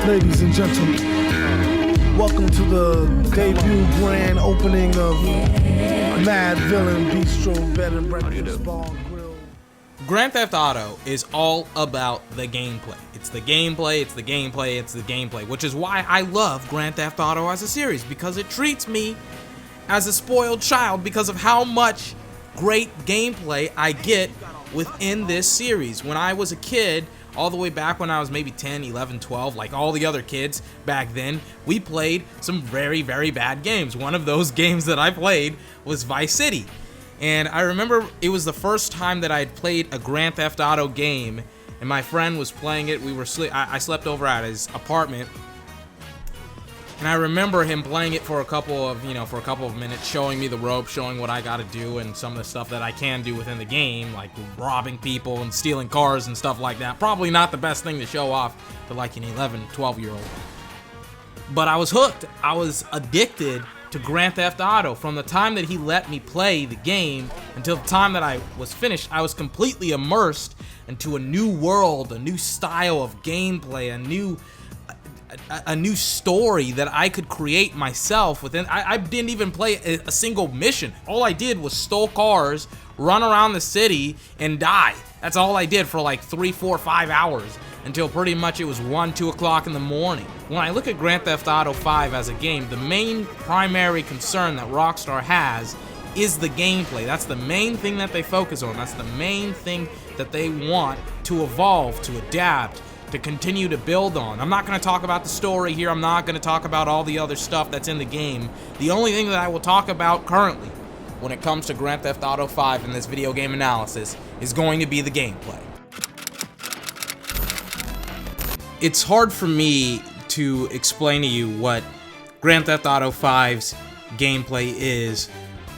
Ladies and gentlemen, welcome to the debut grand opening of Mad Villain Bistro Bed and Breakfast Bar Grill. Grand Theft Auto is all about the gameplay. It's the gameplay, it's the gameplay, it's the gameplay, which is why I love Grand Theft Auto as a series, because it treats me as a spoiled child because of how much great gameplay I get within this series. When I was a kid, all the way back when I was maybe 10, 11, 12, like all the other kids back then, we played some very, very bad games. One of those games that I played was Vice City. And I remember it was the first time that I had played a Grand Theft Auto game, and my friend was playing it. I slept over at his apartment, and I remember him playing it for a couple of minutes, showing me the ropes, showing what I gotta do, and some of the stuff that I can do within the game, like robbing people and stealing cars and stuff like that. Probably not the best thing to show off to like an 11, 12-year-old. But I was hooked. I was addicted to Grand Theft Auto. From the time that he let me play the game until the time that I was finished, I was completely immersed into a new world, a new style of gameplay, a new story that I could create myself within. I didn't even play a single mission. All I did was stole cars, run around the city, and die. That's all I did for like 3, 4, 5 hours until pretty much it was 1, 2 o'clock in the morning. When I look at Grand Theft Auto 5 as a game, the main primary concern that Rockstar has is the gameplay. That's the main thing that they focus on. That's the main thing that they want to evolve, to adapt, to continue to build on. I'm not going to talk about the story here. I'm not going to talk about all the other stuff that's in the game. The only thing that I will talk about currently when it comes to Grand Theft Auto 5 in this video game analysis is going to be the gameplay. It's hard for me to explain to you what Grand Theft Auto 5's gameplay is,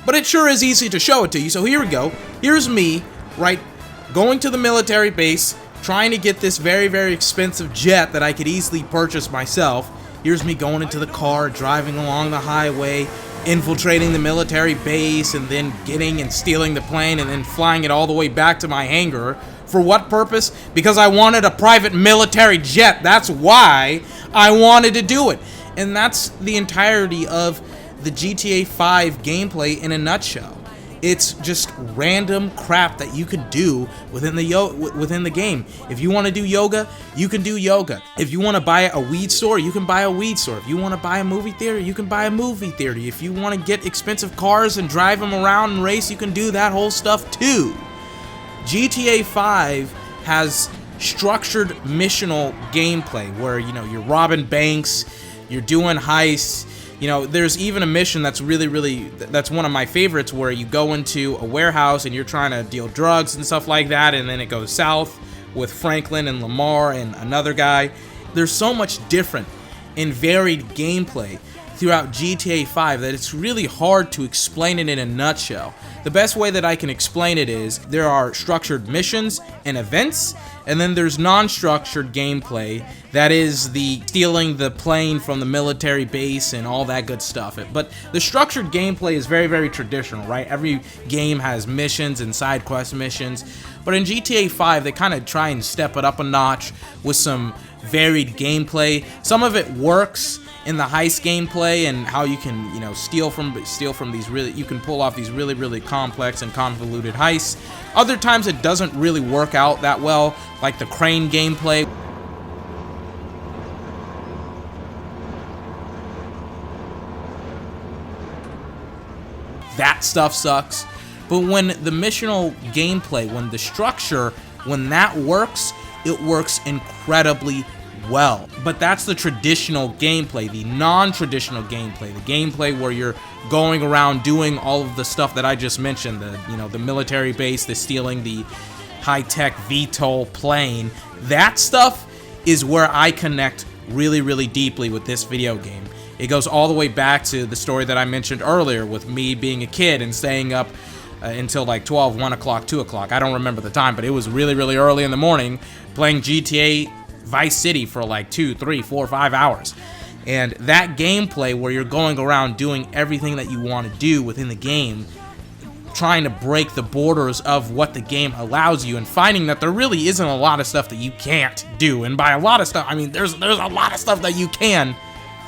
but it sure is easy to show it to you. So here we go. Here's me, right, going to the military base, trying to get this very, very expensive jet that I could easily purchase myself. Here's me going into the car, driving along the highway, infiltrating the military base, and then getting and stealing the plane and then flying it all the way back to my hangar. For what purpose? Because I wanted a private military jet. That's why I wanted to do it. And that's the entirety of the GTA 5 gameplay in a nutshell. It's just random crap that you can do within the game. If you want to do yoga, you can do yoga. If you want to buy a weed store, you can buy a weed store. If you want to buy a movie theater, you can buy a movie theater. If you want to get expensive cars and drive them around and race, you can do that whole stuff too. GTA 5 has structured missional gameplay where, you're robbing banks, you're doing heists. There's even a mission that's that's one of my favorites, where you go into a warehouse and you're trying to deal drugs and stuff like that, and then it goes south with Franklin and Lamar and another guy. There's so much different and varied gameplay throughout GTA 5 that it's really hard to explain it in a nutshell. The best way that I can explain it is there are structured missions and events, and then there's non-structured gameplay that is the stealing the plane from the military base and all that good stuff. But the structured gameplay is very, very traditional, right? Every game has missions and side quest missions, but in GTA 5 they kind of try and step it up a notch with some varied gameplay. Some of it works in the heist gameplay and how you can, steal from these you can pull off these really, really complex and convoluted heists. Other times it doesn't really work out that well, like the crane gameplay. That stuff sucks. But when the missional gameplay, when the structure, when that works, it works incredibly well. But that's the traditional gameplay. The non-traditional gameplay, the gameplay where you're going around doing all of the stuff that I just mentioned, the military base, the stealing the high-tech VTOL plane, that stuff is where I connect really, really deeply with this video game. It goes all the way back to the story that I mentioned earlier with me being a kid and staying up until like 12, 1 o'clock, 2 o'clock. I don't remember the time, but it was really, really early in the morning playing GTA Vice City for like 2, 3, 4, 5 hours. And that gameplay where you're going around doing everything that you want to do within the game, trying to break the borders of what the game allows you and finding that there really isn't a lot of stuff that you can't do. And by a lot of stuff, I mean there's a lot of stuff that you can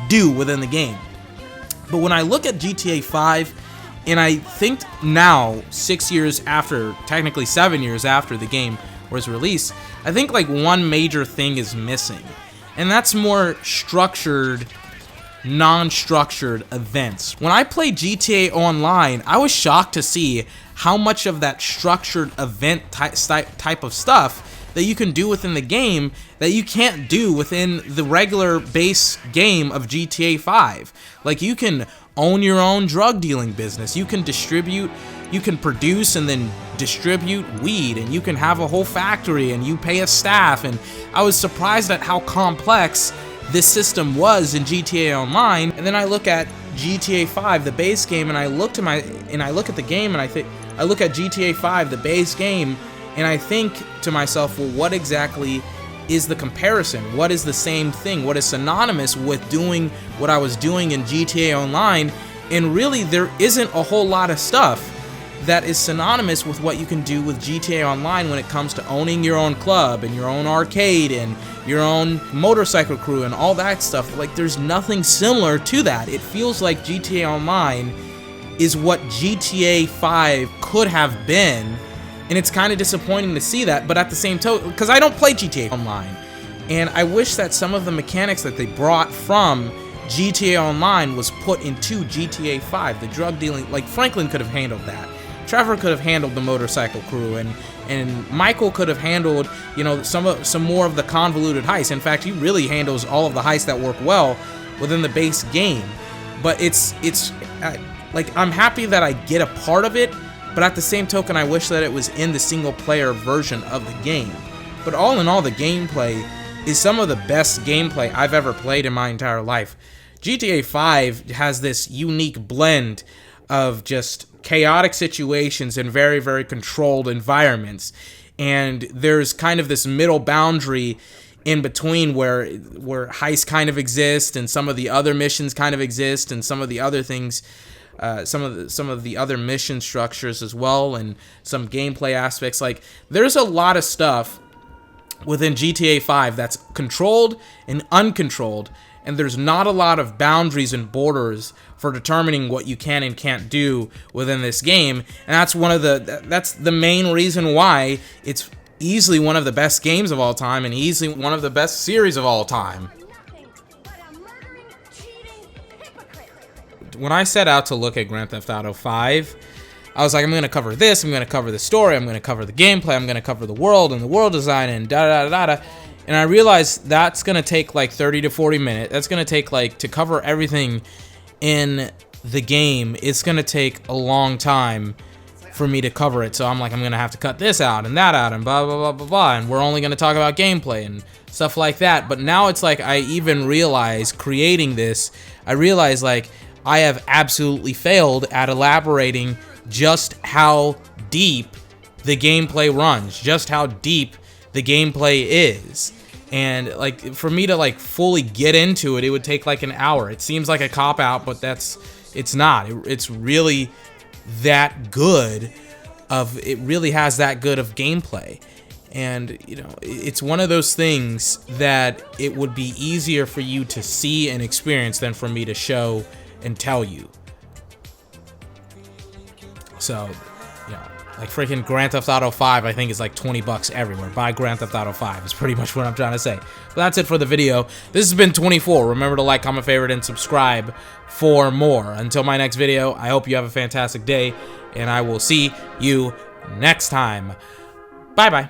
do within the game. But when I look at GTA 5, and I think now, 6 years after, technically 7 years after the game was released, I think like one major thing is missing. And that's more structured, non-structured events. When I played GTA Online, I was shocked to see how much of that structured event type of stuff that you can do within the game that you can't do within the regular base game of GTA 5. Like, you can own your own drug dealing business. You can distribute, you can produce and then distribute weed, and you can have a whole factory and you pay a staff. And I was surprised at how complex this system was in GTA Online. And then I look at GTA 5, the base game, and I look at the game and I look at GTA 5, the base game, and I think to myself, well, what exactly is the comparison? What is the same thing? What is synonymous with doing what I was doing in GTA Online? And really, there isn't a whole lot of stuff that is synonymous with what you can do with GTA Online when it comes to owning your own club and your own arcade and your own motorcycle crew and all that stuff. Like, there's nothing similar to that. It feels like GTA Online is what GTA 5 could have been, and it's kind of disappointing to see that. But at the same time, because I don't play GTA Online, and I wish that some of the mechanics that they brought from GTA Online was put into GTA 5. The drug dealing, like Franklin could have handled that. Trevor could have handled the motorcycle crew, and Michael could have handled, you know, some more of the convoluted heists. In fact, he really handles all of the heists that work well within the base game. But it's like, I'm happy that I get a part of it, but at the same token, I wish that it was in the single-player version of the game. But all in all, the gameplay is some of the best gameplay I've ever played in my entire life. GTA 5 has this unique blend of just chaotic situations and very, very controlled environments. And there's kind of this middle boundary in between where heists kind of exist and some of the other missions kind of exist and some of the other things, some of the other mission structures as well, and some gameplay aspects. Like, there's a lot of stuff within GTA 5 that's controlled and uncontrolled, and there's not a lot of boundaries and borders for determining what you can and can't do within this game. And that's the main reason why it's easily one of the best games of all time and easily one of the best series of all time. When I set out to look at Grand Theft Auto 5, I was like, I'm going to cover this, I'm going to cover the story, I'm going to cover the gameplay, I'm going to cover the world and the world design and da-da-da-da-da. And I realized that's going to take like 30 to 40 minutes. That's going to take, like, to cover everything in the game, it's going to take a long time for me to cover it. So I'm like, I'm going to have to cut this out and that out and blah, blah, blah, blah, blah. And we're only going to talk about gameplay and stuff like that. But now it's like, I even realize creating this, I realize like I have absolutely failed at elaborating just how deep the gameplay runs, just how deep the gameplay is. And like, for me to like fully get into it, it would take like an hour. It seems like a cop-out, but it's not. It's really that good of, it really has that good of gameplay. And, you know, it's one of those things that it would be easier for you to see and experience than for me to show and tell you. So, you know, like freaking Grand Theft Auto 5, I think is like $20 everywhere. Buy Grand Theft Auto 5 is pretty much what I'm trying to say. But that's it for the video. This has been 24. Remember to like, comment, favorite, and subscribe for more. Until my next video, I hope you have a fantastic day, and I will see you next time. Bye-bye.